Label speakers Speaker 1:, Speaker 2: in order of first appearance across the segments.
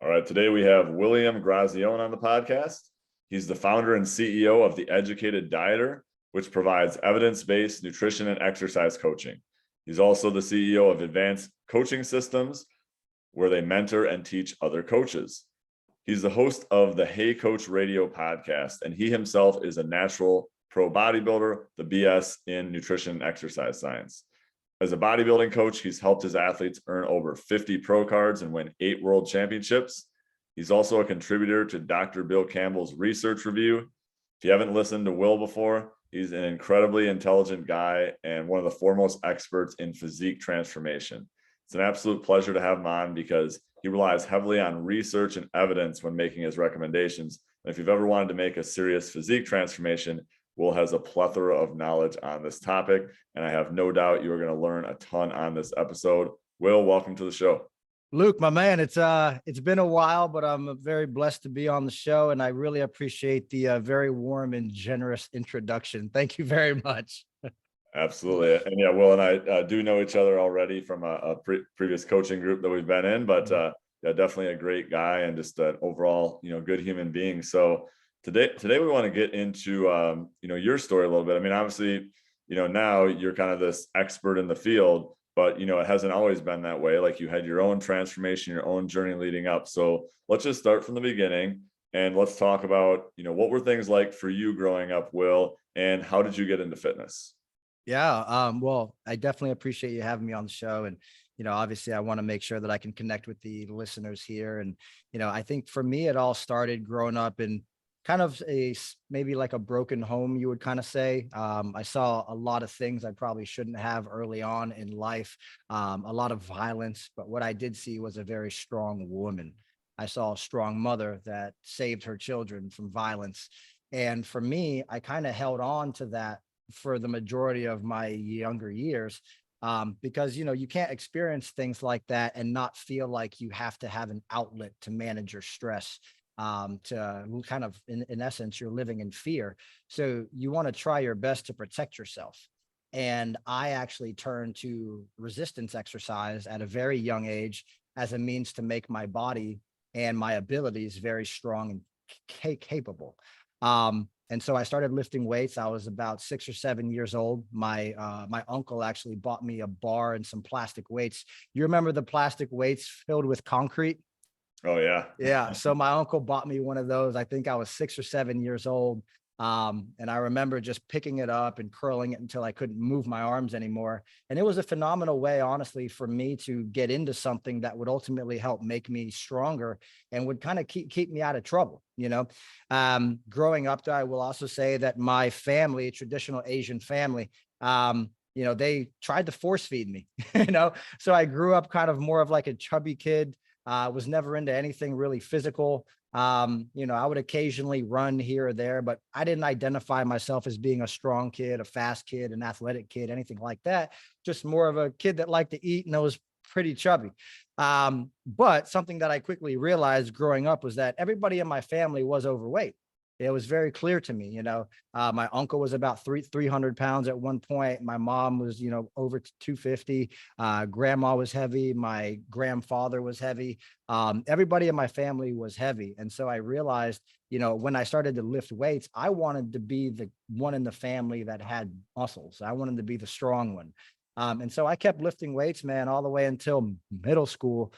Speaker 1: All right, today we have William Grazione on the podcast. He's the founder and CEO of The Educated Dieter, which provides evidence-based nutrition and exercise coaching. He's also the CEO of Advanced Coaching Systems, where they mentor and teach other coaches. He's the host of the Hey Coach Radio podcast, and he himself is a natural pro bodybuilder, the BS in nutrition and exercise science. As a bodybuilding coach, he's helped his athletes earn over 50 pro cards and win 8 world championships. He's also a contributor to Dr. Bill Campbell's research review. If you haven't listened to Will before, he's an incredibly intelligent guy and one of the foremost experts in physique transformation. It's an absolute pleasure to have him on because he relies heavily on research and evidence when making his recommendations. And if you've ever wanted to make a serious physique transformation, Will has a plethora of knowledge on this topic, and I have no doubt you are going to learn a ton on this episode. Will, welcome to the show.
Speaker 2: Luke, my man, it's been a while, but I'm very blessed to be on the show, and I really appreciate the very warm and generous introduction. Thank you very much.
Speaker 1: Absolutely. And yeah, Will and I do know each other already from a previous coaching group that we've been in, but yeah, definitely a great guy and just an overall, good human being. So today we want to get into, your story a little bit. I mean, obviously, now you're kind of this expert in the field, but, it hasn't always been that way. Like, you had your own transformation, your own journey leading up. So let's just start from the beginning and let's talk about, what were things like for you growing up, Will, and how did you get into fitness?
Speaker 2: Yeah. Well, I definitely appreciate you having me on the show. And, obviously I want to make sure that I can connect with the listeners here. And, I think for me, it all started growing up in kind of maybe like a broken home, you would kind of say. I saw a lot of things I probably shouldn't have early on in life, a lot of violence, but what I did see was a very strong woman. I saw a strong mother that saved her children from violence. And for me, I kind of held on to that for the majority of my younger years, because you can't experience things like that and not feel like you have to have an outlet to manage your stress. To kind of in essence, you're living in fear, so you want to try your best to protect yourself. And I actually turned to resistance exercise at a very young age as a means to make my body and my abilities very strong and capable. And so I started lifting weights. I was about 6 or 7 years old. My uncle actually bought me a bar and some plastic weights. You remember the plastic weights filled with concrete?
Speaker 1: Oh yeah.
Speaker 2: Yeah. So my uncle bought me one of those. I think I was 6 or 7 years old. And I remember just picking it up and curling it until I couldn't move my arms anymore. And it was a phenomenal way, honestly, for me to get into something that would ultimately help make me stronger and would kind of keep me out of trouble. Growing up, I will also say that my family, traditional Asian family, they tried to force feed me, so I grew up kind of more of like a chubby kid. Was never into anything really physical. I would occasionally run here or there, but I didn't identify myself as being a strong kid, a fast kid, an athletic kid, anything like that. Just more of a kid that liked to eat and was pretty chubby. But something that I quickly realized growing up was that everybody in my family was overweight. It was very clear to me, my uncle was about 300 pounds at one point. My mom was, over 250. Grandma was heavy. My grandfather was heavy. Everybody in my family was heavy. And so I realized, when I started to lift weights, I wanted to be the one in the family that had muscles. I wanted to be the strong one. And so I kept lifting weights, man, all the way until middle school.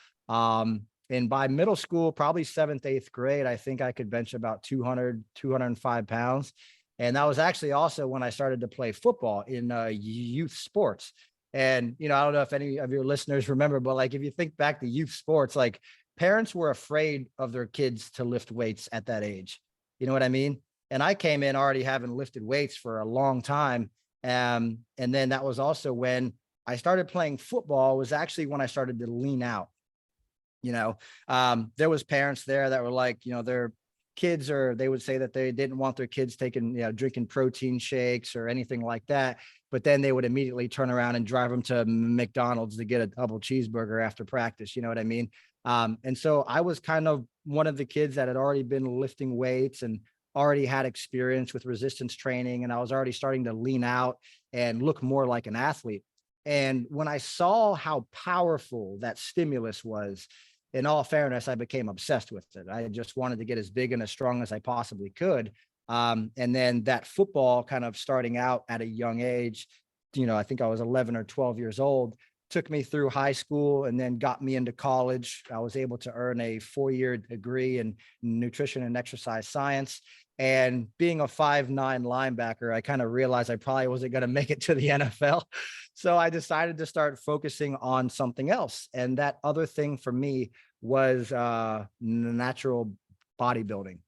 Speaker 2: And by middle school, probably 7th, 8th grade, I think I could bench about 205 pounds. And that was actually also when I started to play football in youth sports. And, I don't know if any of your listeners remember, but like, if you think back to youth sports, like, parents were afraid of their kids to lift weights at that age. You know what I mean? And I came in already having lifted weights for a long time. And then that was also when I started playing football, was actually when I started to lean out. There was parents there that were like, their kids, or they would say that they didn't want their kids drinking protein shakes or anything like that. But then they would immediately turn around and drive them to McDonald's to get a double cheeseburger after practice. You know what I mean? And so I was kind of one of the kids that had already been lifting weights and already had experience with resistance training. And I was already starting to lean out and look more like an athlete. And when I saw how powerful that stimulus was, in all fairness, I became obsessed with it. I just wanted to get as big and as strong as I possibly could. And then that football kind of starting out at a young age, I think I was 11 or 12 years old, took me through high school and then got me into college. I was able to earn a 4-year degree in nutrition and exercise science. And being a 5'9" linebacker, I kind of realized I probably wasn't going to make it to the NFL. So I decided to start focusing on something else. And that other thing for me was natural bodybuilding.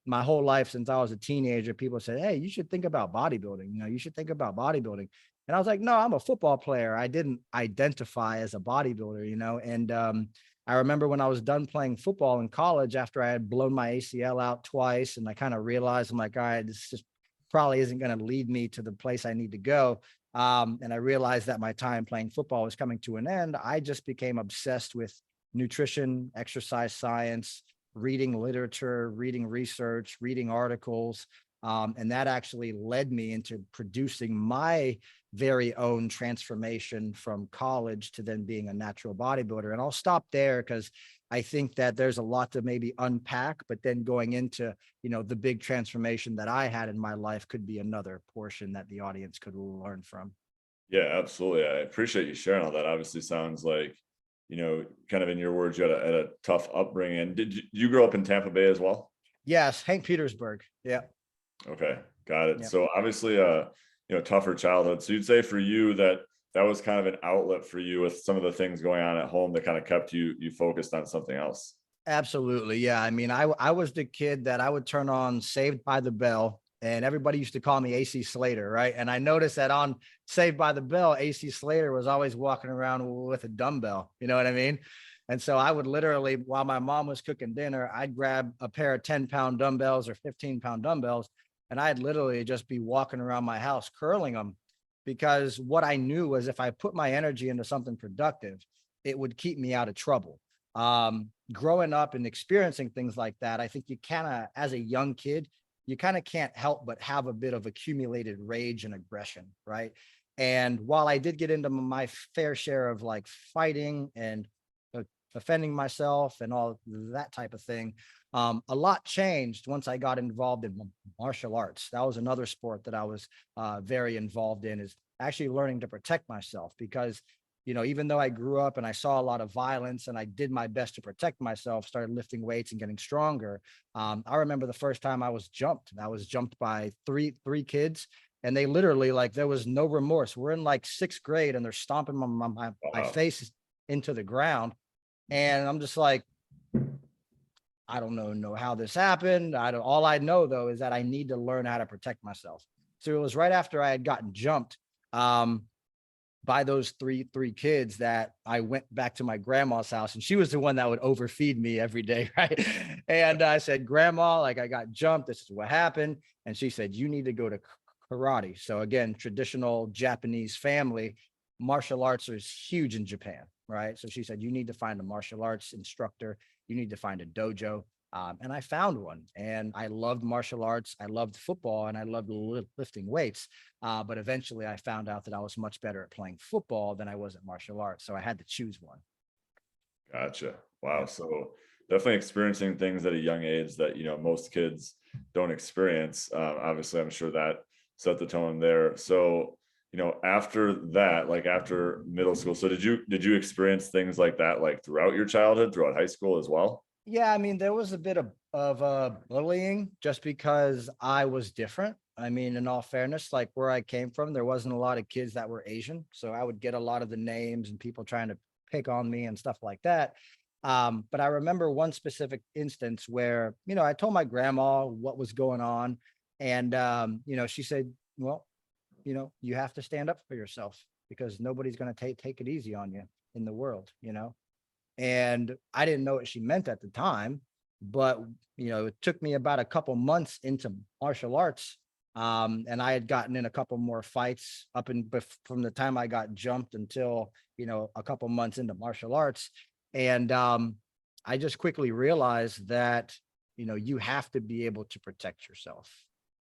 Speaker 2: My whole life since I was a teenager, people said, "Hey, you should think about bodybuilding. You should think about bodybuilding." And I was like, "No, I'm a football player." I didn't identify as a bodybuilder. And I remember when I was done playing football in college after I had blown my ACL out twice, and I kind of realized, I'm like, all right, this just probably isn't going to lead me to the place I need to go. And I realized that my time playing football was coming to an end. I just became obsessed with nutrition, exercise science, reading literature, reading research, reading articles. And that actually led me into producing my very own transformation from college to then being a natural bodybuilder. And I'll stop there because I think that there's a lot to maybe unpack, but then going into, the big transformation that I had in my life could be another portion that the audience could learn from.
Speaker 1: Yeah, absolutely. I appreciate you sharing all that. Obviously sounds like, kind of in your words, you had a tough upbringing. And did you grow up in Tampa Bay as well?
Speaker 2: Yes, Hank Petersburg. Yeah.
Speaker 1: Okay, got it.
Speaker 2: Yeah.
Speaker 1: So obviously, tougher childhood. So you'd say for you that was kind of an outlet for you with some of the things going on at home that kind of kept you focused on something else.
Speaker 2: Absolutely. Yeah. I mean, I was the kid that I would turn on Saved by the Bell, and everybody used to call me AC Slater, right? And I noticed that on Saved by the Bell, AC Slater was always walking around with a dumbbell. You know what I mean? And so I would literally, while my mom was cooking dinner, I'd grab a pair of 10-pound dumbbells or 15-pound dumbbells, and I'd literally just be walking around my house curling them, because what I knew was if I put my energy into something productive, it would keep me out of trouble. Growing up and experiencing things like that, I think you kind of, as a young kid, you kind of can't help but have a bit of accumulated rage and aggression, right? And while I did get into my fair share of like fighting and offending myself and all that type of thing, a lot changed once I got involved in martial arts. That was another sport that I was very involved in, is actually learning to protect myself. Because even though I grew up and I saw a lot of violence and I did my best to protect myself, started lifting weights and getting stronger. I remember the first time I was jumped by three kids, and they literally, like, there was no remorse. We're in like 6th grade and they're stomping my
Speaker 1: Wow.
Speaker 2: face into the ground. And I'm just like, I don't know how this happened. All I know though is that I need to learn how to protect myself. So it was right after I had gotten jumped by those three kids that I went back to my grandma's house, and she was the one that would overfeed me every day, right? And I said, "Grandma, like, I got jumped. This is what happened." And she said, "You need to go to karate." So again, traditional Japanese family, martial arts is huge in Japan, right? So she said, "You need to find a martial arts instructor. You need to find a dojo." And I found one, and I loved martial arts. I loved football, and I loved lifting weights. But eventually I found out that I was much better at playing football than I was at martial arts. So I had to choose one.
Speaker 1: Gotcha. Wow.
Speaker 2: Yeah.
Speaker 1: So definitely experiencing things at a young age that, most kids don't experience. Obviously, I'm sure that set the tone there. So, after that, like after middle school, so did you experience things like that, like throughout your childhood, throughout high school as well?
Speaker 2: Yeah, I mean, there was a bit of bullying just because I was different. I mean, in all fairness, like where I came from, there wasn't a lot of kids that were Asian. So I would get a lot of the names and people trying to pick on me and stuff like that. But I remember one specific instance where, I told my grandma what was going on. And, she said, "Well, you have to stand up for yourself, because nobody's going to take it easy on you in the world. And I didn't know what she meant at the time, but it took me about a couple months into martial arts. And I had gotten in a couple more fights from the time I got jumped until, a couple months into martial arts. And I just quickly realized that, you have to be able to protect yourself.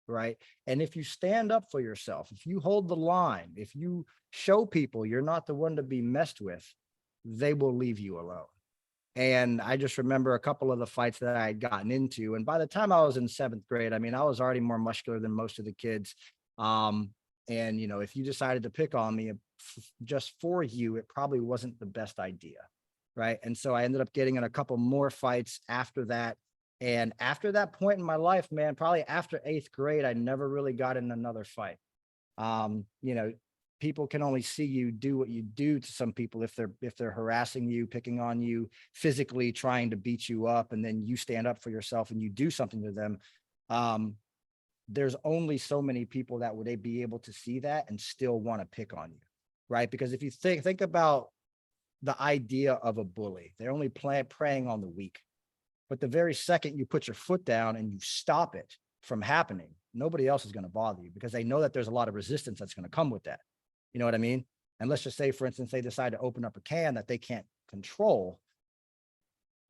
Speaker 2: Right. And if you stand up for yourself, if you hold the line, if you show people you're not the one to be messed with, they will leave you alone. And I just remember a couple of the fights that I had gotten into. And by the time I was in 7th grade, I mean, I was already more muscular than most of the kids. Um, and, if you decided to pick on me just for you, it probably wasn't the best idea. Right. And so I ended up getting in a couple more fights after that. And after that point in my life, man, probably after 8th grade, I never really got in another fight. You know, people can only see you do what you do to some people if they're harassing you, picking on you, physically trying to beat you up, and then you stand up for yourself and you do something to them. Um, there's only so many people that would be able to see that and still want to pick on you, right? Because if you think about the idea of a bully, they're only preying on the weak. But the very second you put your foot down and you stop it from happening, nobody else is going to bother you because they know that there's a lot of resistance that's going to come with that. You know what I mean? And let's just say, for instance, they decide to open up a can that they can't control.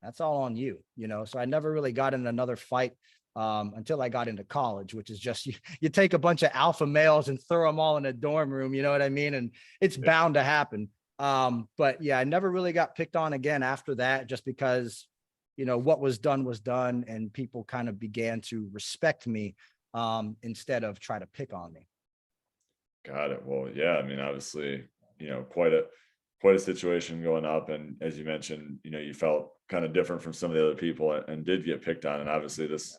Speaker 2: That's all on you. So I never really got in another fight until I got into college, which is just you take a bunch of alpha males and throw them all in a dorm room. You know what I mean? And it's bound to happen. But yeah, I never really got picked on again after that, just because what was done, and people kind of began to respect me instead of try to pick on me.
Speaker 1: Got it. Well, yeah, I mean, obviously, quite a situation going up. And as you mentioned, you felt kind of different from some of the other people and did get picked on. And obviously this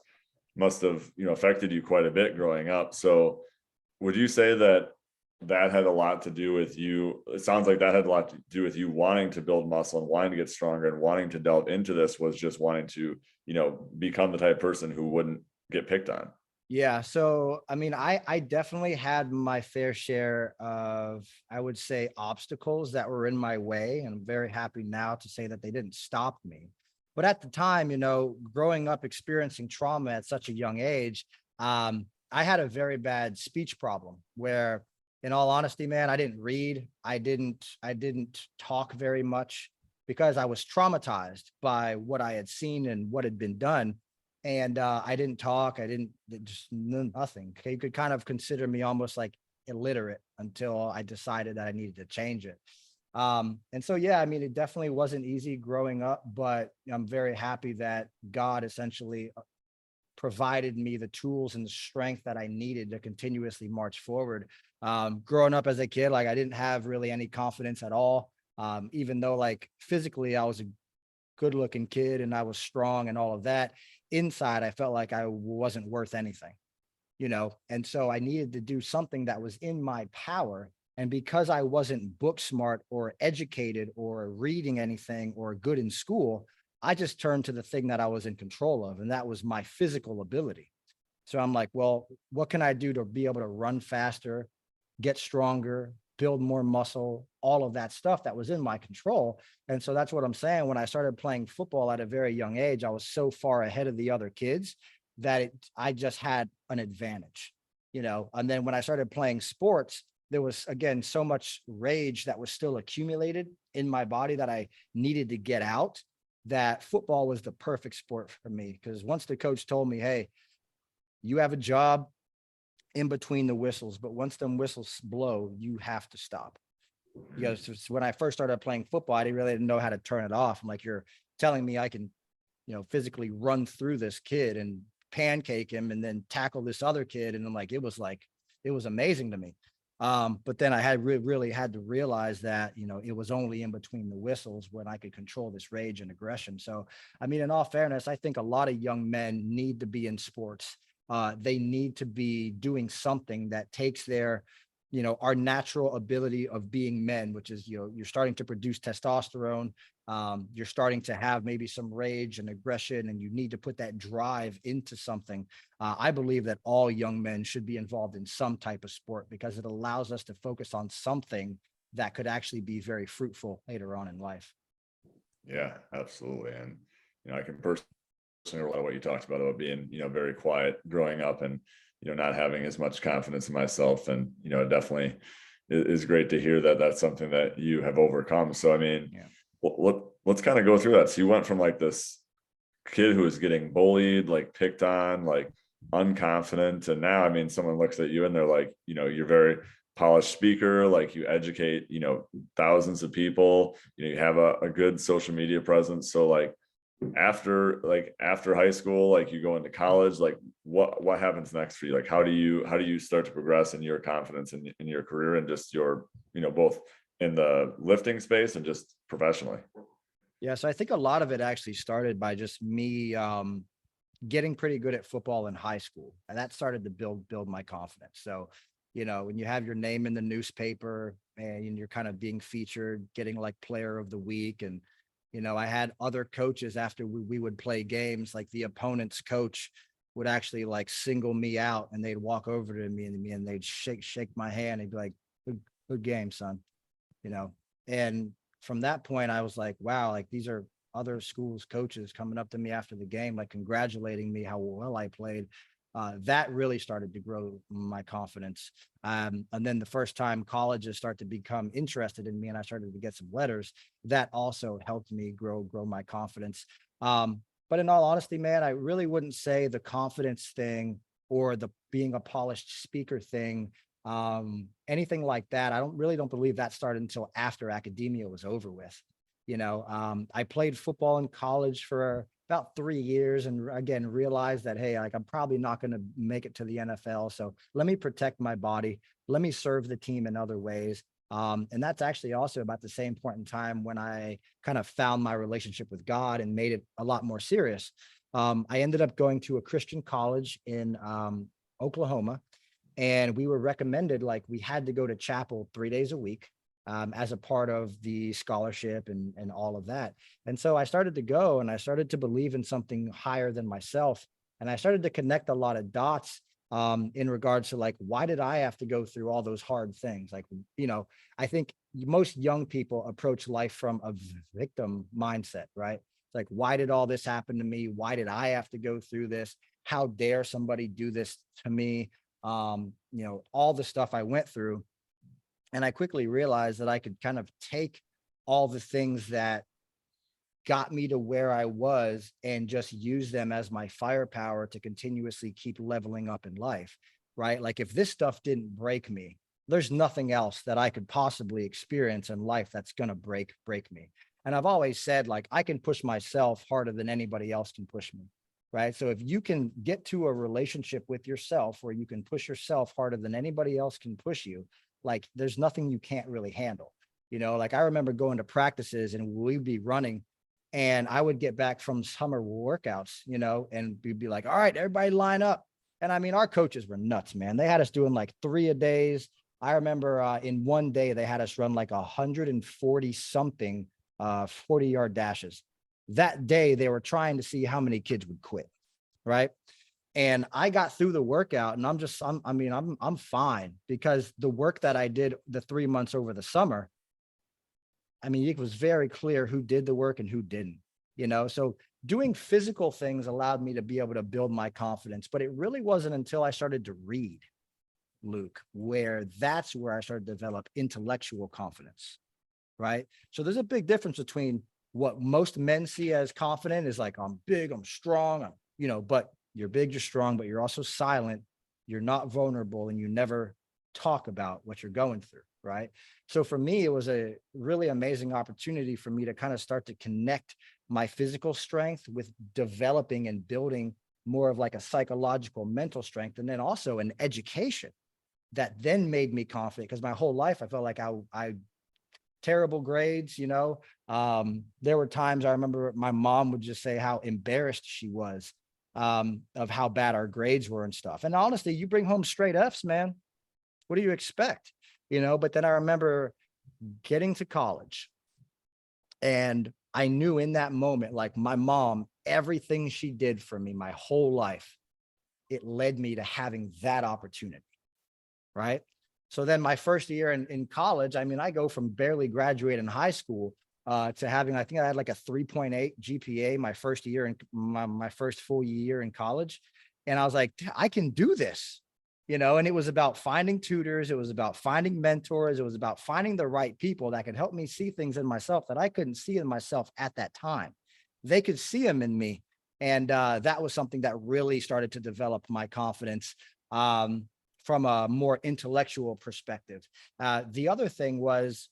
Speaker 1: must have, affected you quite a bit growing up. So would you say that that had a lot to do with you? It sounds like that had a lot to do with you wanting to build muscle and wanting to get stronger and wanting to delve into this, was just wanting to, become the type of person who wouldn't get picked on.
Speaker 2: Yeah. So, I mean, I definitely had my fair share of, I would say, obstacles that were in my way. And I'm very happy now to say that they didn't stop me. But at the time, growing up, experiencing trauma at such a young age, I had a very bad speech problem where, in all honesty, man, I didn't read. I didn't talk very much because I was traumatized by what I had seen and what had been done. And I didn't talk. I didn't just nothing. You could kind of consider me almost like illiterate until I decided that I needed to change it. And so, yeah, I mean, it definitely wasn't easy growing up, but I'm very happy that God essentially provided me the tools and the strength that I needed to continuously march forward. Growing up as a kid, like I didn't have really any confidence at all. Even though like physically I was a good looking kid and I was strong and all of that, inside I felt like I wasn't worth anything. And so I needed to do something that was in my power. And because I wasn't book smart or educated or reading anything or good in school, I just turned to the thing that I was in control of, and that was my physical ability. So I'm like, well, what can I do to be able to run faster, get stronger, build more muscle, all of that stuff that was in my control. And so that's what I'm saying. When I started playing football at a very young age, I was so far ahead of the other kids that I just had an advantage. And then when I started playing sports, there was, again, so much rage that was still accumulated in my body that I needed to get out, that football was the perfect sport for me. Because once the coach told me, hey, you have a job in between the whistles, but once them whistles blow, you have to stop. Because when I first started playing football, I didn't know how to turn it off. I'm like, you're telling me I can, physically run through this kid and pancake him and then tackle this other kid. And I'm like, it was amazing to me. But then I had really had to realize that, it was only in between the whistles when I could control this rage and aggression. So, I mean, in all fairness, I think a lot of young men need to be in sports. They need to be doing something that takes their, our natural ability of being men, which is, you're starting to produce testosterone. You're starting to have maybe some rage and aggression, and you need to put that drive into something. I believe that all young men should be involved in some type of sport because it allows us to focus on something that could actually be very fruitful later on in life.
Speaker 1: Yeah, absolutely. And, I can personally relate to what you talked about being, very quiet growing up and, not having as much confidence in myself. And, it definitely is great to hear that that's something that you have overcome. So, I mean, yeah. Let's kind of go through that. So you went from like this kid who was getting bullied, like picked on, like unconfident. And now, I mean, someone looks at you and they're like, you're very polished speaker, like you educate, thousands of people, you have a good social media presence. So like after high school, like you go into college, like what happens next for you? Like how do you start to progress in your confidence in your career and just your, both in the lifting space and just professionally?
Speaker 2: Yeah, so I think a lot of it actually started by just me getting pretty good at football in high school, and that started to build my confidence. So, when you have your name in the newspaper and you're kind of being featured, getting like player of the week, and I had other coaches after we would play games, like the opponent's coach would actually like single me out, and they'd walk over to me and they'd shake my hand and be like, good game, son, you know. And from that point, I was like, wow, like these are other schools coaches coming up to me after the game, like congratulating me how well I played. That really started to grow my confidence. And then the first time colleges start to become interested in me and I started to get some letters, that also helped me grow my confidence. But in all honesty, man, I really wouldn't say the confidence thing or the being a polished speaker thing, anything like that. I don't believe that started until after academia was over with. I played football in college for about 3 years and again realized that, hey, like I'm probably not going to make it to the NFL, so let me protect my body, let me serve the team in other ways. And that's actually also about the same point in time when I kind of found my relationship with God and made it a lot more serious. I ended up going to a Christian college in Oklahoma, and we were recommended, like we had to go to chapel 3 days a week, as a part of the scholarship and all of that. And so I started to go and I started to believe in something higher than myself. And I started to connect a lot of dots, in regards to like, why did I have to go through all those hard things? Like, I think most young people approach life from a victim mindset, right? It's like, why did all this happen to me? Why did I have to go through this? How dare somebody do this to me? All the stuff I went through. And I quickly realized that I could kind of take all the things that got me to where I was and just use them as my firepower to continuously keep leveling up in life, right? Like if this stuff didn't break me, there's nothing else that I could possibly experience in life that's going to break me. And I've always said, like, I can push myself harder than anybody else can push me, right? So if you can get to a relationship with yourself where you can push yourself harder than anybody else can push you, like there's nothing you can't really handle. Like I remember going to practices and we'd be running and I would get back from summer workouts, and we'd be like, all right, everybody line up. And I mean, our coaches were nuts, man. They had us doing like 3 a days. I remember in one day, they had us run like 140 something 40-yard dashes. That day, they were trying to see how many kids would quit. Right. And I got through the workout and I'm fine because the work that I did the 3 months over the summer, I mean, it was very clear who did the work and who didn't, so doing physical things allowed me to be able to build my confidence, but it really wasn't until I started to read, Luke, that's where I started to develop intellectual confidence. Right. So there's a big difference between what most men see as confident is like, I'm big, I'm strong, but you're big, you're strong, but you're also silent. You're not vulnerable and you never talk about what you're going through. Right. So for me, it was a really amazing opportunity for me to kind of start to connect my physical strength with developing and building more of like a psychological mental strength. And then also an education that then made me confident because my whole life I felt like I terrible grades, there were times I remember my mom would just say how embarrassed she was, of how bad our grades were and stuff. And honestly, you bring home straight F's, man. What do you expect? But then I remember getting to college and I knew in that moment, like my mom, everything she did for me my whole life, it led me to having that opportunity. Right. So then my first year in college, I mean, I go from barely graduating high school to having, I think I had like a 3.8 GPA my first year in my first full year in college. And I was like, I can do this, and it was about finding tutors. It was about finding mentors. It was about finding the right people that could help me see things in myself that I couldn't see in myself at that time. They could see them in me. And that was something that really started to develop my confidence. from a more intellectual perspective. The other thing was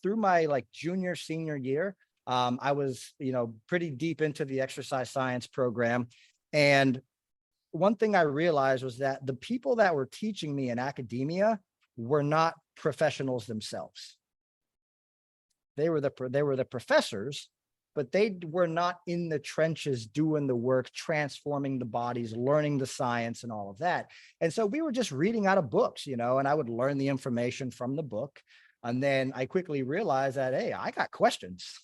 Speaker 2: through my like junior, senior year, I was, pretty deep into the exercise science program. And one thing I realized was that the people that were teaching me in academia were not professionals themselves. They were the professors, but they were not in the trenches doing the work, transforming the bodies, learning the science and all of that. And so we were just reading out of books, and I would learn the information from the book. And then I quickly realized that, hey, I got questions.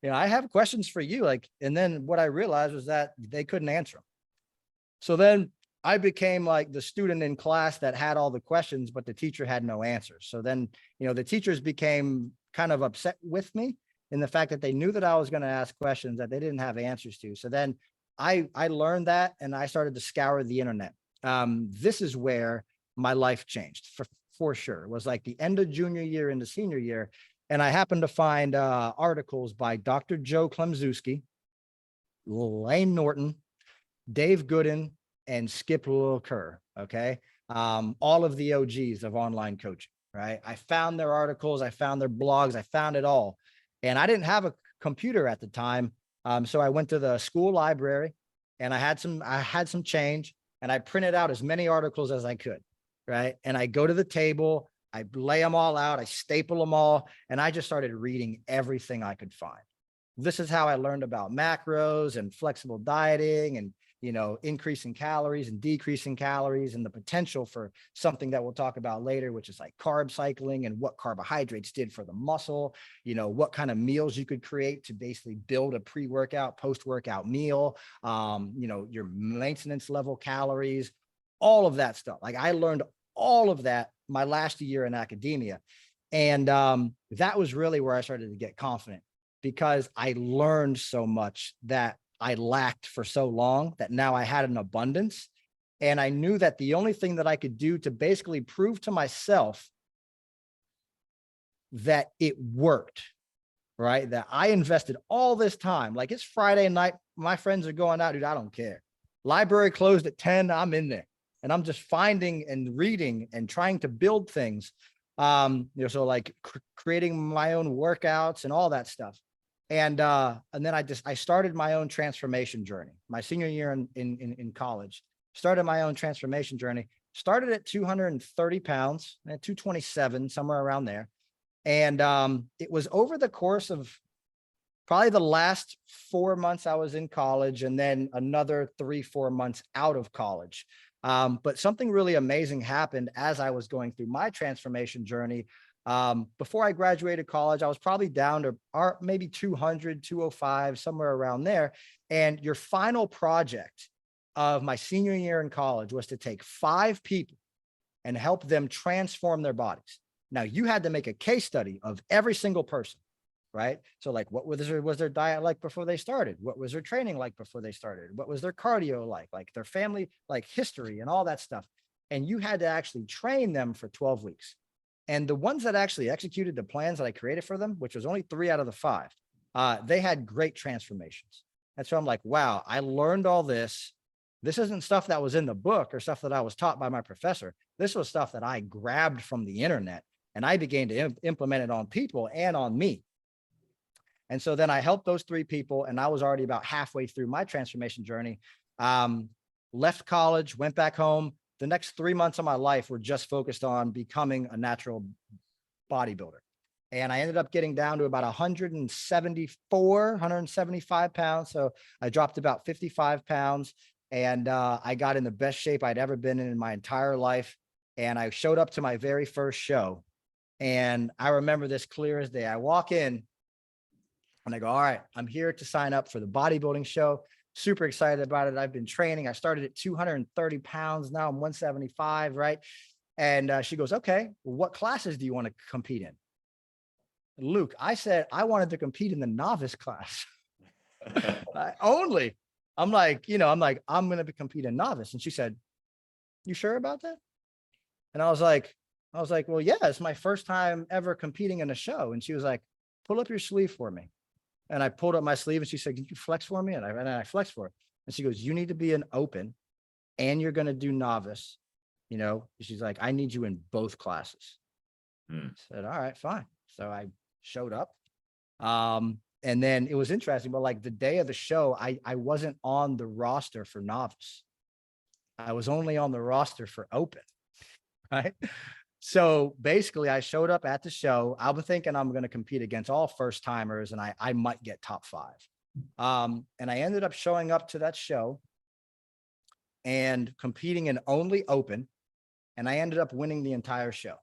Speaker 2: I have questions for you. And then what I realized was that they couldn't answer them. So then I became like the student in class that had all the questions, but the teacher had no answers. So then, the teachers became kind of upset with me in the fact that they knew that I was going to ask questions that they didn't have answers to. So then I learned that, and I started to scour the internet. This is where my life changed for sure. It was like the end of junior year into senior year. And I happened to find articles by Dr. Joe Klemczewski, Lane Norton, Dave Gooden, and Skip Kerr. Okay. All of the OGs of online coaching, right? I found their articles, I found their blogs, I found it all. And I didn't have a computer at the time. So I went to the school library, and I had some change, and I printed out as many articles as I could. Right. And I go to the table, I lay them all out, I staple them all, and I just started reading everything I could find. This is how I learned about macros and flexible dieting and, increasing calories and decreasing calories, and the potential for something that we'll talk about later, which is like carb cycling and what carbohydrates did for the muscle, what kind of meals you could create to basically build a pre-workout, post-workout meal, your maintenance level calories, all of that stuff. Like I learned all of that my last year in academia. And that was really where I started to get confident, because I learned so much that I lacked for so long that now I had an abundance. And I knew that the only thing that I could do to basically prove to myself that it worked, right? That I invested all this time. Like it's Friday night, my friends are going out, dude, I don't care. Library closed at 10, I'm in there. And I'm just finding and reading and trying to build things. So like creating my own workouts and all that stuff. And then I started my own transformation journey. My senior year in college, started my own transformation journey, started at 230 pounds, at 227, somewhere around there. And it was over the course of probably the last 4 months I was in college, and then another 3-4 months out of college. But something really amazing happened as I was going through my transformation journey. Before I graduated college, I was probably down to maybe 200, 205, somewhere around there. And your final project of my senior year in college was to take 5 people and help them transform their bodies. Now, you had to make a case study of every single person, right? So like, what was their diet like before they started? What was their training like before they started? What was their cardio like their family, like history and all that stuff. And you had to actually train them for 12 weeks. And the ones that actually executed the plans that I created for them, which was only 3 out of the 5, they had great transformations. And so I'm like, wow, I learned all this. This isn't stuff that was in the book or stuff that I was taught by my professor. This was stuff that I grabbed from the internet, and I began to implement it on people and on me. And so then I helped those 3 people, and I was already about halfway through my transformation journey. Left college, went back home. The next 3 months of my life were just focused on becoming a natural bodybuilder. And I ended up getting down to about 175 pounds. So I dropped about 55 pounds, and I got in the best shape I'd ever been in my entire life. And I showed up to my very first show. And I remember this clear as day. I walk in and I go, all right, I'm here to sign up for the bodybuilding show. Super excited about it. I've been training. I started at 230 pounds. Now I'm 175, right? And she goes, okay, well, what classes do you want to compete in? Luke, I said, I wanted to compete in the novice class only. I'm like, I'm going to compete in novice. And she said, you sure about that? And I was like, well, yeah, it's my first time ever competing in a show. And she was like, pull up your sleeve for me. And I pulled up my sleeve, and she said, can you flex for me? And I flexed for her. And she goes, you need to be an open, and you're going to do novice. She's like, I need you in both classes.
Speaker 1: Hmm.
Speaker 2: I said, all right, fine. So I showed up. And then it was interesting, but like the day of the show, I wasn't on the roster for novice. I was only on the roster for open. Right. So basically I showed up at the show. I was thinking I'm going to compete against all first timers and I might get top 5. And I ended up showing up to that show and competing in only open. And I ended up winning the entire show.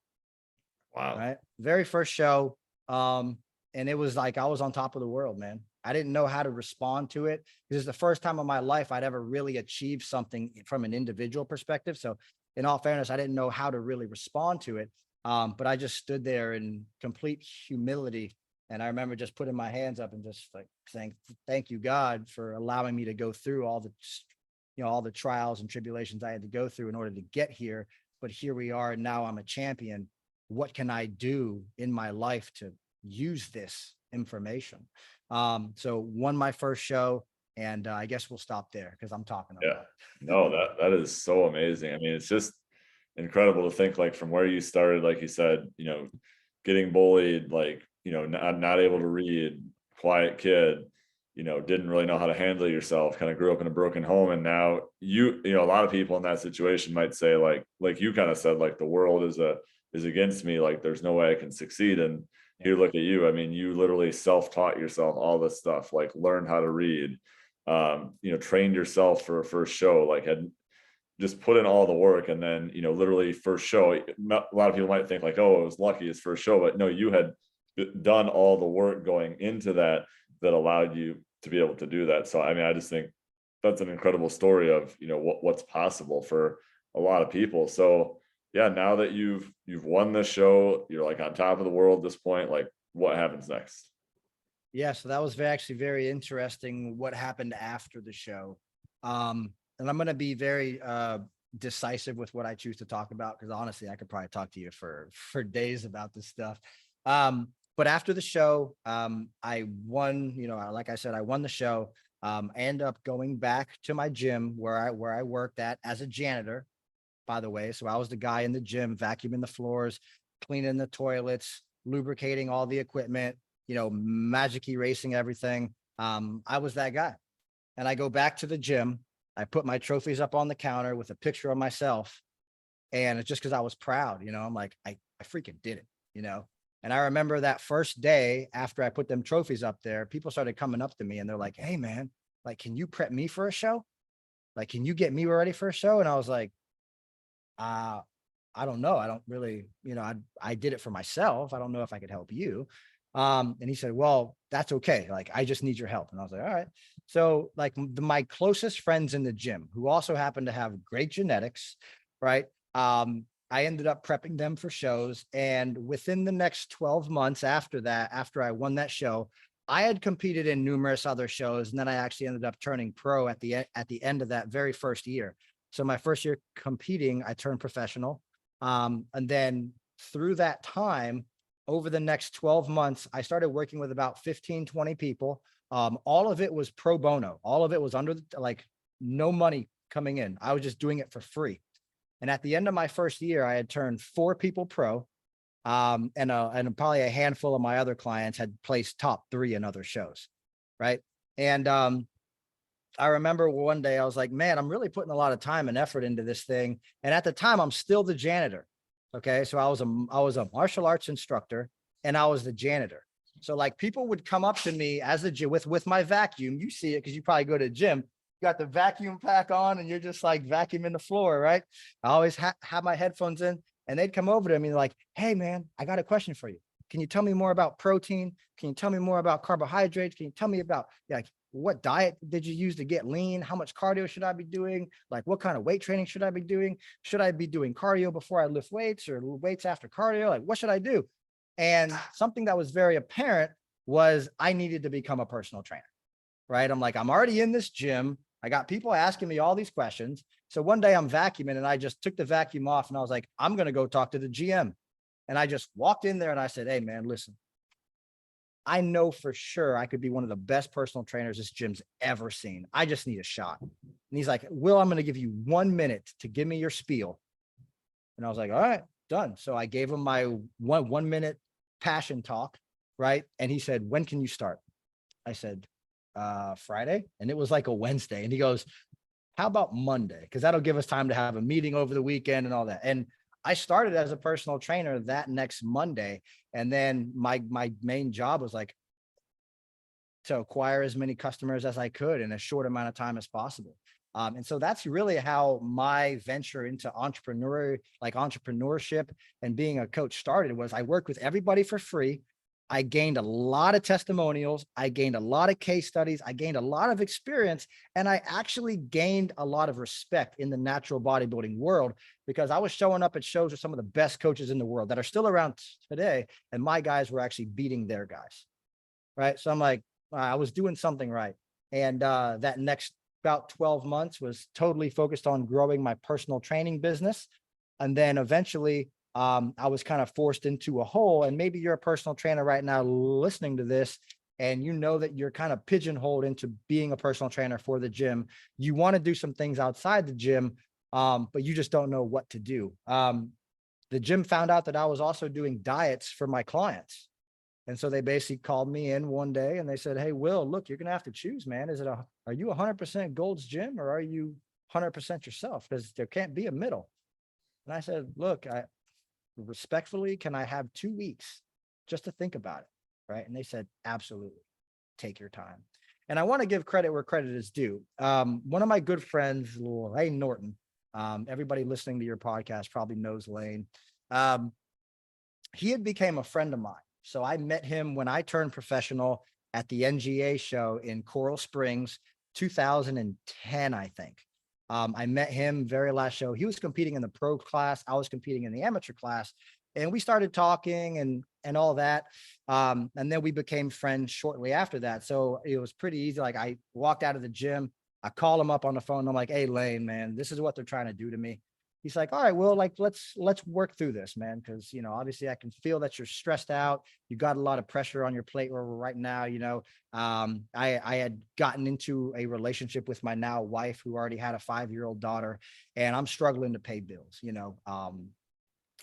Speaker 1: Wow.
Speaker 2: Right. Very first show. And it was like, I was on top of the world, man. I didn't know how to respond to it. This is the first time in my life I'd ever really achieved something from an individual perspective. So in all fairness, I didn't know how to really respond to it. But I just stood there in complete humility. And I remember just putting my hands up and just like saying, thank you, God, for allowing me to go through all the trials and tribulations I had to go through in order to get here. But here we are. And now I'm a champion. What can I do in my life to use this information? So won my first show, and I guess we'll stop there because I'm talking a
Speaker 1: Yeah.
Speaker 2: lot.
Speaker 1: No, that is so amazing. I mean, it's just incredible to think like from where you started, like you said, getting bullied, like, not able to read, quiet kid, didn't really know how to handle yourself, kind of grew up in a broken home. And now a lot of people in that situation might say like you kind of said, like the world is against me, like there's no way I can succeed. And here, look at you. I mean, you literally self-taught yourself all this stuff, like learned how to read, trained yourself for a first show, like had just put in all the work. And then, literally first show, a lot of people might think like, oh, it was lucky his first show, but no, you had done all the work going into that allowed you to be able to do that. So, I mean, I just think that's an incredible story of, what's possible for a lot of people. So yeah, now that you've won this show, you're like on top of the world at this point, like what happens next?
Speaker 2: Yeah, so that was actually very interesting what happened after the show. And I'm going to be very decisive with what I choose to talk about because honestly, I could probably talk to you for days about this stuff. But after the show, I won. Like I said, I won the show. I ended up going back to my gym where I worked at as a janitor, by the way. So I was the guy in the gym, vacuuming the floors, cleaning the toilets, lubricating all the equipment, magic erasing everything. I was that guy. And I go back to the gym. I put my trophies up on the counter with a picture of myself. And it's just because I was proud, I'm like, I freaking did it. And I remember that first day after I put them trophies up there, people started coming up to me and they're like, hey man, like, can you prep me for a show? Like, can you get me ready for a show? And I was like, I don't know. I don't really, I did it for myself. I don't know if I could help you. And he said, well, that's okay. Like, I just need your help. And I was like, all right. So like my closest friends in the gym who also happen to have great genetics, right? I ended up prepping them for shows. And within the next 12 months after that, after I won that show, I had competed in numerous other shows. And then I actually ended up turning pro at the end of that very first year. So my first year competing, I turned professional. And then through that time, over the next 12 months, I started working with about 15, 20 people. All of it was pro bono. All of it was under like no money coming in. I was just doing it for free. And at the end of my first year, I had turned 4 people pro. And probably a handful of my other clients had placed top 3 in other shows. Right. And I remember one day I was like, man, I'm really putting a lot of time and effort into this thing. And at the time, I'm still the janitor. Okay. So I was a martial arts instructor and I was the janitor. So like people would come up to me as a with my vacuum. You see it because you probably go to the gym. You got the vacuum pack on and you're just like vacuuming the floor, right? I always have my headphones in and they'd come over to me like, hey man, I got a question for you. Can you tell me more about protein? Can you tell me more about carbohydrates? Can you tell me about like what diet did you use to get lean? How much cardio should I be doing? Like what kind of weight training should I be doing? Should I be doing cardio before I lift weights or weights after cardio? Like what should I do? And something that was very apparent was I needed to become a personal trainer, right? I'm like, I'm already in this gym. I got people asking me all these questions. So one day I'm vacuuming and I just took the vacuum off and I was like, I'm going to go talk to the GM. And I just walked in there and I said, hey man, listen, I know for sure I could be one of the best personal trainers this gym's ever seen. I just need a shot. And he's like, Will, I'm going to give you 1 minute to give me your spiel. And I was like, all right, done. So I gave him my 1 minute passion talk, right? And he said, when can you start? I said, Friday. And it was like a Wednesday. And he goes, how about Monday? Because that'll give us time to have a meeting over the weekend and all that. And I started as a personal trainer that next Monday. And then my main job was like to acquire as many customers as I could in a short amount of time as possible. And so that's really how my venture into entrepreneurship and being a coach started. Was I worked with everybody for free. I gained a lot of testimonials. I gained a lot of case studies. I gained a lot of experience, and I actually gained a lot of respect in the natural bodybuilding world, because I was showing up at shows with some of the best coaches in the world that are still around today. And my guys were actually beating their guys. Right. So I'm like, I was doing something right. And that next about 12 months was totally focused on growing my personal training business. And then eventually I was kind of forced into a hole. And maybe you're a personal trainer right now listening to this, and you know that you're kind of pigeonholed into being a personal trainer for the gym. You want to do some things outside the gym, but you just don't know what to do. The gym found out that I was also doing diets for my clients. And so they basically called me in one day and they said, hey, Will, look, you're going to have to choose, man. Are you 100% Gold's Gym, or are you 100% yourself? Because there can't be a middle. And I said, look, respectfully, can I have 2 weeks just to think about it? Right. And they said, absolutely. Take your time. And I want to give credit where credit is due. One of my good friends, Lane Norton, everybody listening to your podcast probably knows Lane. He had became a friend of mine. So I met him when I turned professional at the NGA show in Coral Springs, 2010, I think. I met him very last show. He was competing in the pro class. I was competing in the amateur class, and we started talking and all that. And then we became friends shortly after that. So it was pretty easy. Like, I walked out of the gym, I call him up on the phone. And I'm like, hey, Lane, man, this is what they're trying to do to me. He's like, all right, well, like, let's work through this, man. Cause obviously I can feel that you're stressed out. You got a lot of pressure on your plate right now. I had gotten into a relationship with my now wife, who already had a 5-year-old daughter, and I'm struggling to pay bills.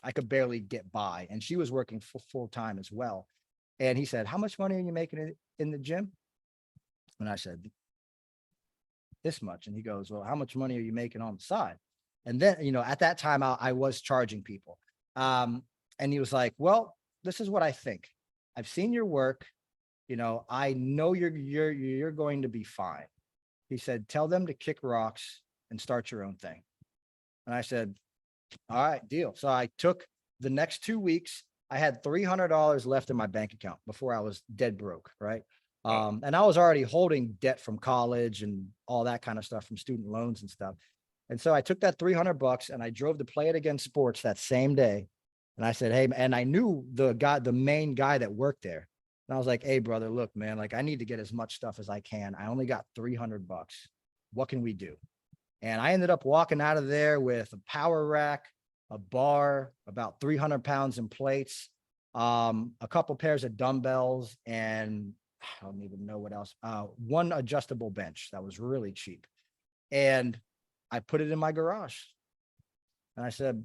Speaker 2: I could barely get by, and she was working full time as well. And he said, how much money are you making in the gym? And I said, this much. And he goes, well, how much money are you making on the side? And then, at that time, I was charging people. And he was like, well, this is what I think. I've seen your work. I know you're going to be fine. He said, tell them to kick rocks and start your own thing. And I said, all right, deal. So I took the next 2 weeks. I had $300 left in my bank account before I was dead broke. Right. And I was already holding debt from college and all that kind of stuff, from student loans and stuff. And so I took that $300 and I drove to Play It Again Sports that same day. And I said, hey, and I knew the main guy that worked there. And I was like, hey, brother, look, man, like, I need to get as much stuff as I can. I only got $300. What can we do? And I ended up walking out of there with a power rack, a bar, about 300 pounds in plates, a couple pairs of dumbbells, and I don't even know what else. One adjustable bench that was really cheap. And I put it in my garage, and I said,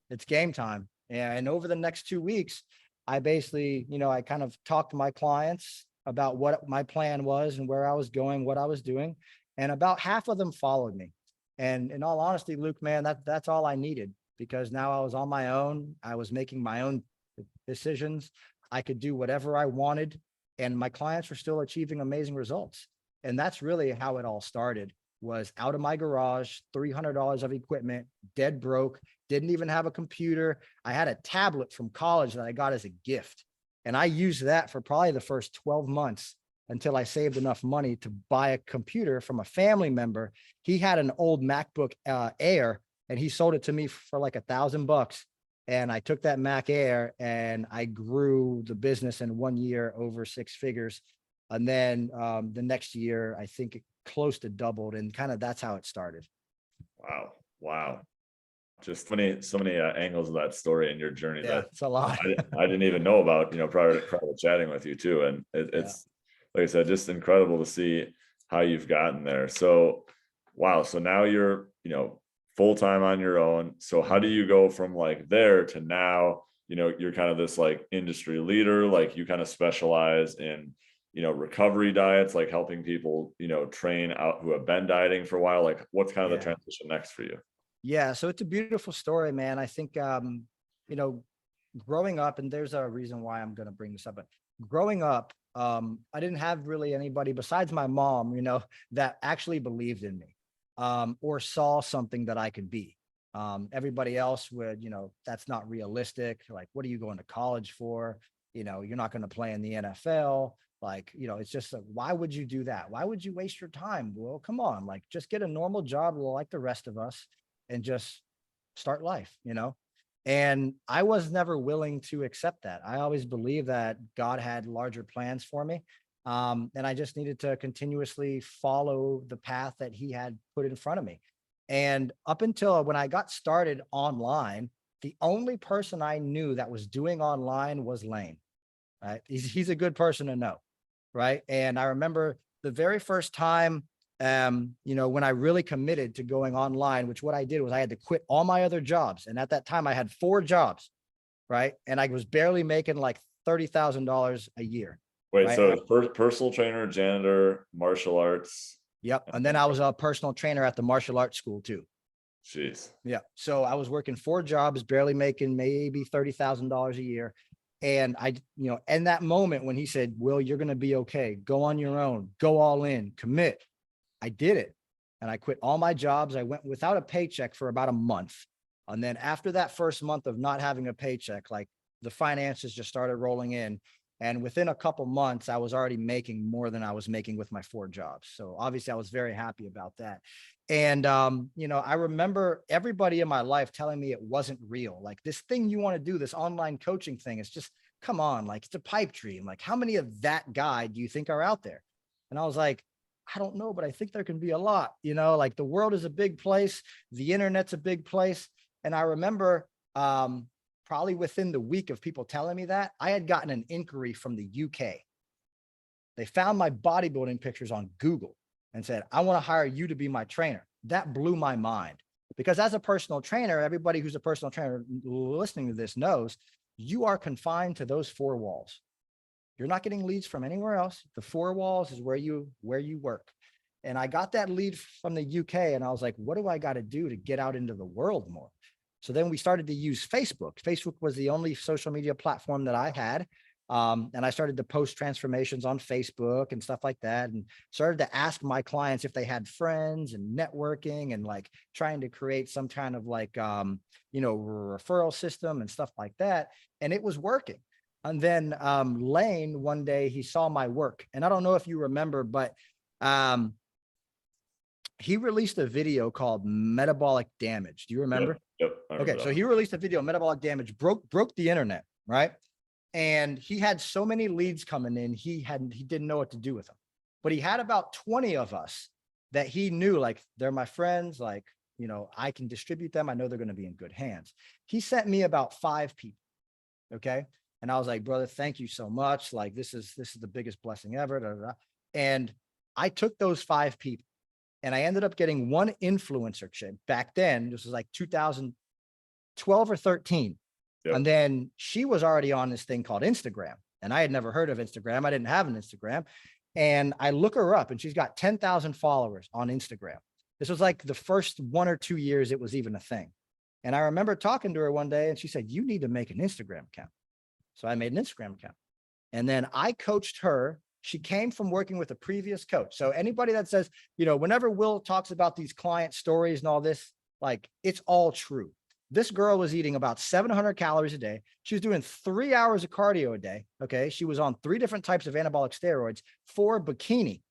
Speaker 2: it's game time. And over the next 2 weeks, I basically, I kind of talked to my clients about what my plan was and where I was going, what I was doing. And about half of them followed me. And in all honesty, Luke, man, that's all I needed, because now I was on my own. I was making my own decisions. I could do whatever I wanted, and my clients were still achieving amazing results. And that's really how it all started. Was out of my garage, $300 of equipment, dead broke, didn't even have a computer. I had a tablet from college that I got as a gift. And I used that for probably the first 12 months until I saved enough money to buy a computer from a family member. He had an old MacBook Air, and he sold it to me for like $1,000. And I took that Mac Air and I grew the business in 1 year over 6 figures. And then the next year, I think it close to doubled, and kind of that's how it started.
Speaker 1: Wow. Just so many angles of that story and your journey that
Speaker 2: it's a lot.
Speaker 1: I didn't even know about, prior to chatting with you too. And it's like I said, just incredible to see how you've gotten there. So, wow. So now you're, full-time on your own. So how do you go from like there to now, you're kind of this like industry leader, like you kind of specialize in, recovery diets, like helping people, train out who have been dieting for a while. Like what's kind of the
Speaker 2: Yeah.
Speaker 1: transition next for you?
Speaker 2: Yeah. So it's a beautiful story, man. I think, you know, growing up, and there's a reason why I'm going to bring this up, but growing up, I didn't have really anybody besides my mom, that actually believed in me, or saw something that I could be. Everybody else would, that's not realistic. Like, what are you going to college for? You're not going to play in the NFL. Like, it's just like, why would you do that? Why would you waste your time? Well, come on, like, just get a normal job like the rest of us and just start life. And I was never willing to accept that. I always believed that God had larger plans for me. And I just needed to continuously follow the path that he had put in front of me. And up until when I got started online, the only person I knew that was doing online was Lane. Right. He's a good person to know. Right. And I remember the very first time, when I really committed to going online, which what I did was I had to quit all my other jobs. And at that time I had 4 jobs. Right. And I was barely making like $30,000 a year.
Speaker 1: Wait,
Speaker 2: Right.
Speaker 1: so it's personal trainer, janitor, martial arts.
Speaker 2: Yep. And then I was a personal trainer at the martial arts school too.
Speaker 1: Jeez.
Speaker 2: Yeah. So I was working 4 jobs, barely making maybe $30,000 a year. And in that moment when he said, Will, you're going to be okay. Go on your own, go all in, commit. I did it. And I quit all my jobs. I went without a paycheck for about a month. And then after that first month of not having a paycheck, like the finances just started rolling in. And within a couple months, I was already making more than I was making with my 4 jobs. So obviously I was very happy about that. And, I remember everybody in my life telling me it wasn't real. Like, this thing you want to do, this online coaching thing, it's just, come on, like, it's a pipe dream. Like, how many of that guy do you think are out there? And I was like, I don't know, but I think there can be a lot, like the world is a big place. The internet's a big place. And I remember, probably within the week of people telling me that, I had gotten an inquiry from the UK. They found my bodybuilding pictures on Google and said, I want to hire you to be my trainer. That blew my mind, because as a personal trainer, everybody who's a personal trainer listening to this knows you are confined to those 4 walls. You're not getting leads from anywhere else. The 4 walls is where you work. And I got that lead from the UK, and I was like, what do I got to do to get out into the world more? So then we started to use Facebook. Facebook was the only social media platform that I had. And I started to post transformations on Facebook and stuff like that, and started to ask my clients if they had friends, and networking, and like trying to create some kind of like, referral system and stuff like that. And it was working. And then Lane, one day he saw my work, and I don't know if you remember, but he released a video called Metabolic Damage. Do you remember?
Speaker 1: Yep.
Speaker 2: Okay, so he released a video, Metabolic Damage, broke the internet, right? And he had so many leads coming in, he didn't know what to do with them. But he had about 20 of us that he knew, like, they're my friends, like, I can distribute them. I know they're going to be in good hands. He sent me about 5 people. Okay. And I was like, brother, thank you so much. Like, this is the biggest blessing ever. Da, da, da. And I took those 5 people, and I ended up getting one influencer chick back then. This was like 2012 or 13. Yep. And then she was already on this thing called Instagram, and I had never heard of Instagram. I didn't have an Instagram. And I look her up, and she's got 10,000 followers on Instagram. This was like the first 1 or 2 years it was even a thing. And I remember talking to her one day, and she said, you need to make an Instagram account. So I made an Instagram account, and then I coached her. She came from working with a previous coach. So anybody that says, whenever Will talks about these client stories and all this, like, it's all true. This girl was eating about 700 calories a day. She was doing 3 hours of cardio a day. Okay. She was on 3 different types of anabolic steroids for bikini.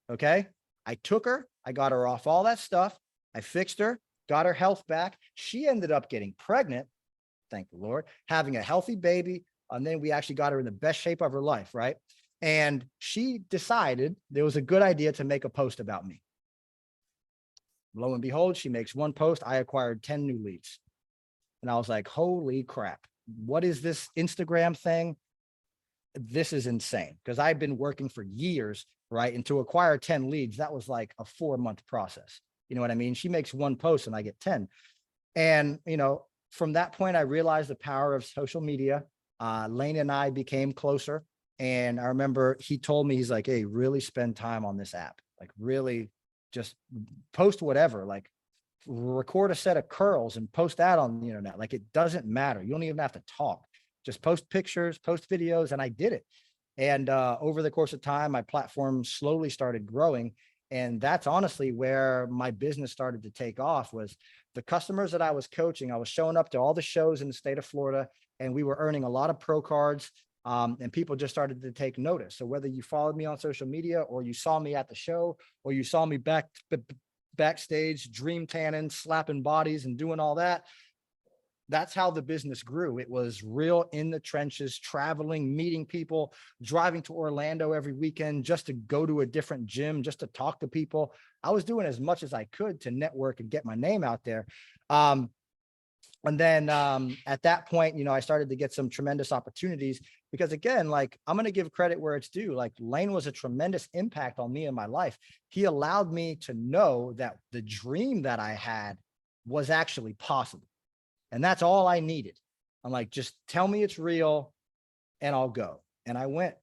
Speaker 2: Okay. I took her, I got her off all that stuff. I fixed her, got her health back. She ended up getting pregnant. Thank the Lord, having a healthy baby. And then we actually got her in the best shape of her life. Right. And she decided there was a good idea to make a post about me. Lo and behold, she makes one post. I acquired 10 new leads. And I was like, holy crap, what is this Instagram thing? This is insane, because I've been working for years, right? And to acquire 10 leads, that was like a 4-month process. You know what I mean? She makes one post and I get 10. And, from that point, I realized the power of social media. Lane and I became closer. And I remember he told me, he's like, hey, really spend time on this app. Like, really just post whatever, like record a set of curls and post that on the internet. Like, it doesn't matter. You don't even have to talk. Just post pictures, post videos. And I did it. And over the course of time, my platform slowly started growing. And that's honestly where my business started to take off. Was the customers that I was coaching. I was showing up to all the shows in the state of Florida, and we were earning a lot of pro cards. And people just started to take notice. So whether you followed me on social media, or you saw me at the show, or you saw me backstage, dream tanning, slapping bodies and doing all that, that's how the business grew. It was real in the trenches, traveling, meeting people, driving to Orlando every weekend just to go to a different gym, just to talk to people. I was doing as much as I could to network and get my name out there. And then at that point, I started to get some tremendous opportunities, because again, like, I'm going to give credit where it's due. Like, Lane was a tremendous impact on me in my life. He allowed me to know that the dream that I had was actually possible. And that's all I needed. I'm like, just tell me it's real and I'll go. And I went.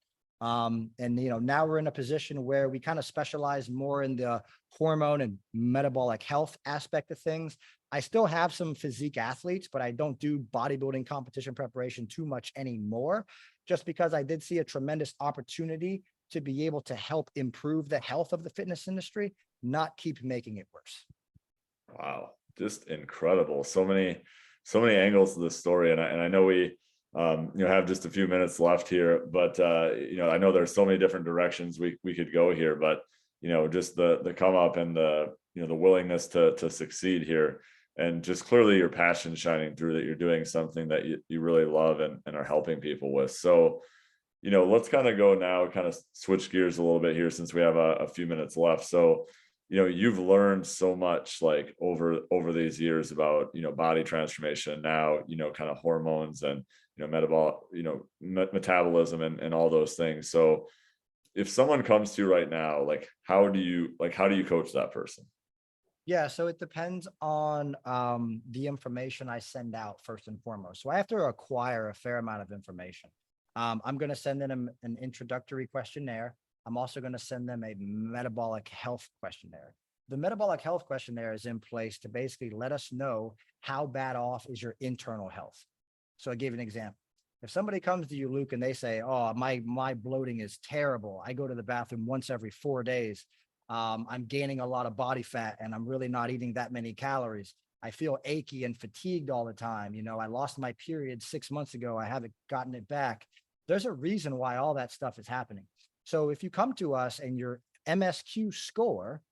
Speaker 2: And now we're in a position where we kind of specialize more in the hormone and metabolic health aspect of things. I still have some physique athletes, but I don't do bodybuilding competition preparation too much anymore, just because I did see a tremendous opportunity to be able to help improve the health of the fitness industry, not keep making it worse.
Speaker 1: Wow, just incredible. So many angles to this story. And I know we have just a few minutes left here, but I know there's so many different directions we could go here, but just the come up and the willingness to succeed here, and just clearly your passion shining through, that you're doing something that you really love and are helping people with. So let's kind of go now, kind of switch gears a little bit here, since we have a few minutes left. So you've learned so much, like, over these years about body transformation, now kind of hormones and metabolic metabolism and all those things. So if someone comes to you right now, like, how do you coach that person?
Speaker 2: Yeah, so it depends on the information I send out first and foremost. So I have to acquire a fair amount of information. I'm going to send them an introductory questionnaire. I'm also going to send them a metabolic health questionnaire. The metabolic health questionnaire is in place to basically let us know how bad off is your internal health. So I gave an example. If somebody comes to you, Luke, and they say, oh, my bloating is terrible. I go to the bathroom once every 4 days. I'm gaining a lot of body fat and I'm really not eating that many calories. I feel achy and fatigued all the time. I lost my period 6 months ago. I haven't gotten it back. There's a reason why all that stuff is happening. So if you come to us and your MSQ score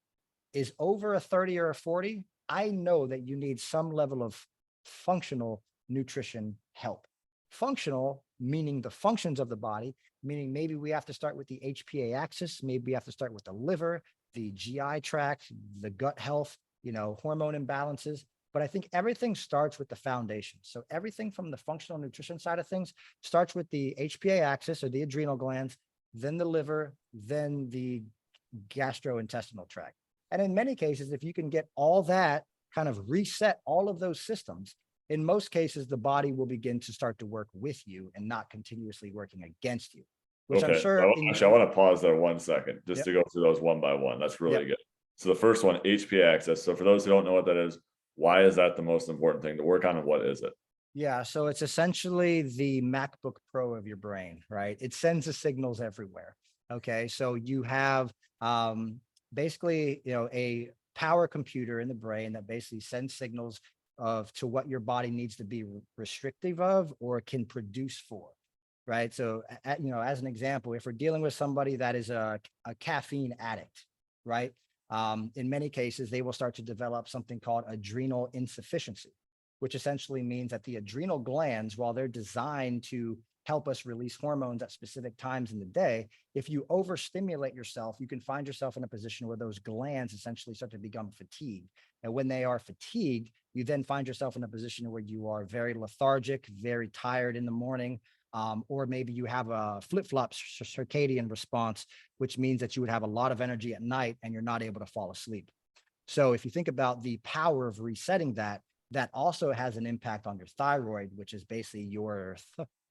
Speaker 2: is over a 30 or a 40, I know that you need some level of functional nutrition help. Functional, meaning the functions of the body, meaning maybe we have to start with the HPA axis, maybe we have to start with the liver, the GI tract, the gut health, hormone imbalances. But I think everything starts with the foundation. So everything from the functional nutrition side of things starts with the HPA axis, or the adrenal glands, then the liver, then the gastrointestinal tract. And in many cases, if you can get all that kind of reset, all of those systems, in most cases, the body will begin to start to work with you and not continuously working against you, which
Speaker 1: Okay.
Speaker 2: I'm sure.
Speaker 1: I want to pause there 1 second just
Speaker 2: Yep.
Speaker 1: to go through those one by one. That's really
Speaker 2: Yep.
Speaker 1: good. So the first one, HPA axis. So for those who don't know what that is, why is that the most important thing to work on, and what is it?
Speaker 2: Yeah, so it's essentially the MacBook Pro of your brain, right? It sends the signals everywhere. Okay, so you have basically, a power computer in the brain that basically sends signals to what your body needs to be restrictive of or can produce for, right? So, as an example, if we're dealing with somebody that is a caffeine addict, right? In many cases, they will start to develop something called adrenal insufficiency, which essentially means that the adrenal glands, while they're designed to help us release hormones at specific times in the day, if you overstimulate yourself, you can find yourself in a position where those glands essentially start to become fatigued. And when they are fatigued, you then find yourself in a position where you are very lethargic, very tired in the morning, or maybe you have a flip-flop circadian response, which means that you would have a lot of energy at night and you're not able to fall asleep. So if you think about the power of resetting that, that also has an impact on your thyroid, which is basically your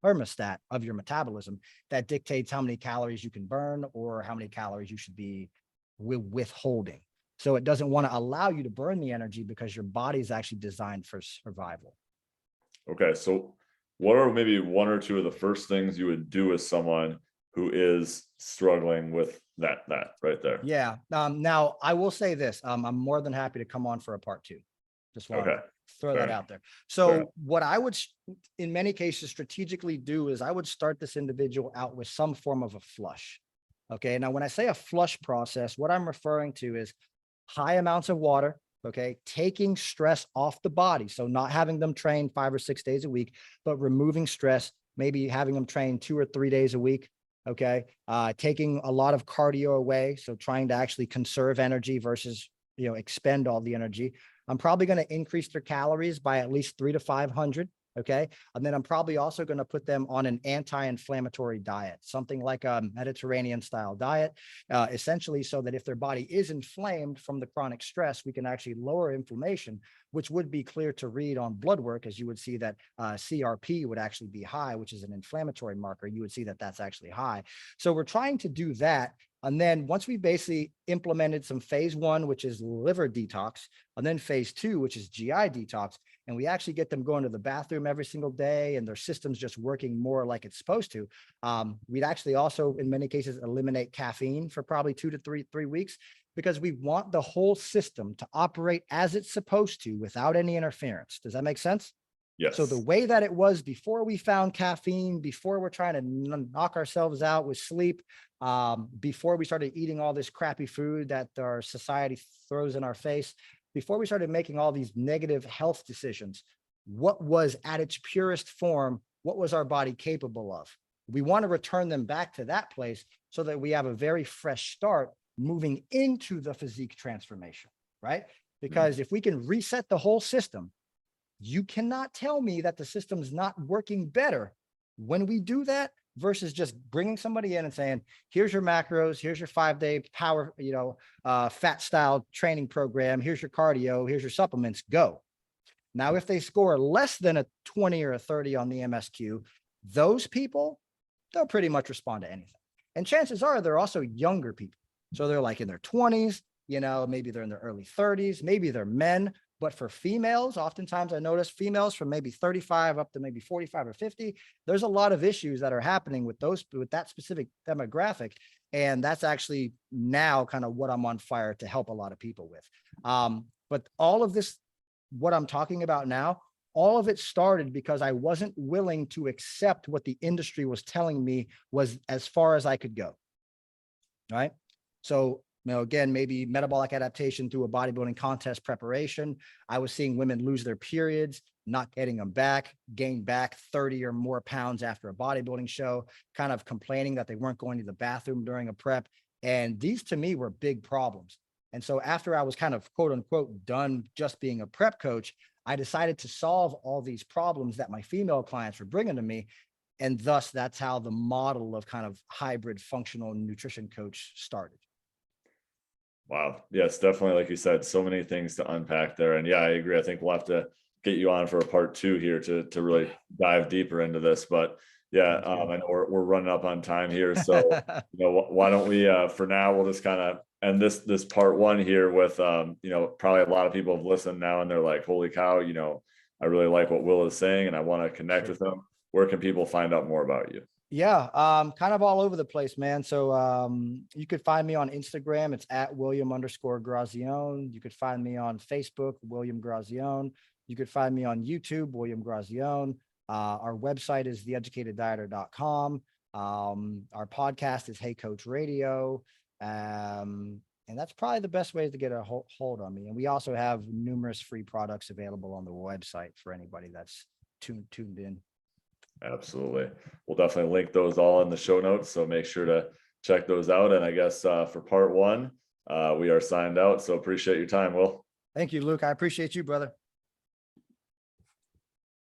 Speaker 2: thermostat of your metabolism that dictates how many calories you can burn or how many calories you should be withholding. So it doesn't want to allow you to burn the energy because your body is actually designed for survival.
Speaker 1: Okay. So what are maybe one or two of the first things you would do with someone who is struggling with that right there?
Speaker 2: Yeah. Now I will say this. I'm more than happy to come on for a part two. Just want
Speaker 1: Okay.
Speaker 2: to throw
Speaker 1: Fair
Speaker 2: that
Speaker 1: enough.
Speaker 2: out there.
Speaker 1: Fair enough.
Speaker 2: So what I would, in many cases, strategically do is I would start this individual out with some form of a flush. Okay. Now, when I say a flush process, what I'm referring to is high amounts of water. Okay. Taking stress off the body. So not having them train 5 or 6 days a week, but removing stress, maybe having them train 2 or 3 days a week. Okay. Taking a lot of cardio away. So trying to actually conserve energy versus, expend all the energy. I'm probably going to increase their calories by at least 300 to 500. Okay. And then I'm probably also going to put them on an anti-inflammatory diet, something like a Mediterranean style diet, essentially so that if their body is inflamed from the chronic stress, we can actually lower inflammation, which would be clear to read on blood work, as you would see that CRP would actually be high, which is an inflammatory marker. You would see that that's actually high. So we're trying to do that. And then once we basically implemented some phase 1, which is liver detox, and then phase 2, which is GI detox, and we actually get them going to the bathroom every single day and their system's just working more like it's supposed to, we'd actually also, in many cases, eliminate caffeine for probably 2 to 3 weeks, because we want the whole system to operate as it's supposed to without any interference. Does that make sense? So the
Speaker 1: Yes.
Speaker 2: way that it was before we found caffeine, before we're trying to knock ourselves out with sleep, before we started eating all this crappy food that our society throws in our face, before we started making all these negative health decisions, what was at its purest form? What was our body capable of? We want to return them back to that place so that we have a very fresh start moving into the physique transformation, right? Because if we can reset the whole system, you cannot tell me that the system's not working better when we do that versus just bringing somebody in and saying, here's your macros, here's your 5-day power, fat style training program, here's your cardio, here's your supplements, go. Now, if they score less than a 20 or a 30 on the MSQ, those people, they'll pretty much respond to anything. And chances are they're also younger people. So they're like in their 20s, maybe they're in their early 30s, maybe they're men. But for females, oftentimes I notice females from maybe 35 up to maybe 45 or 50, there's a lot of issues that are happening with that specific demographic. And that's actually now kind of what I'm on fire to help a lot of people with. But all of this, what I'm talking about now, all of it started because I wasn't willing to accept what the industry was telling me was as far as I could go. Right. So, again, maybe metabolic adaptation through a bodybuilding contest preparation. I was seeing women lose their periods, not getting them back, gain back 30 or more pounds after a bodybuilding show, kind of complaining that they weren't going to the bathroom during a prep. And these to me were big problems. And so after I was kind of quote unquote done just being a prep coach, I decided to solve all these problems that my female clients were bringing to me. And thus that's how the model of kind of hybrid functional nutrition coach started.
Speaker 1: Wow. Yes, definitely. Like you said, so many things to unpack there. And yeah, I agree. I think we'll have to get you on for a part 2 here to really dive deeper into this. But yeah, I know we're running up on time here. So, why don't we, for now, we'll just kind of end this part 1 here with, probably a lot of people have listened now and they're like, holy cow, I really like what Will is saying and I want to connect with them. Where can people find out more about you?
Speaker 2: Yeah, kind of all over the place, man. So you could find me on Instagram. It's at William_Grazione. You could find me on Facebook, William Grazione. You could find me on YouTube, William Grazione. Our website is theeducatedDieter.com. Our podcast is Hey Coach Radio. And that's probably the best way to get a hold on me. And we also have numerous free products available on the website for anybody that's tuned in.
Speaker 1: Absolutely. We'll definitely link those all in the show notes. So make sure to check those out. And I guess for part 1, we are signed out. So appreciate your time, Will.
Speaker 2: Thank you, Luke. I appreciate you, brother.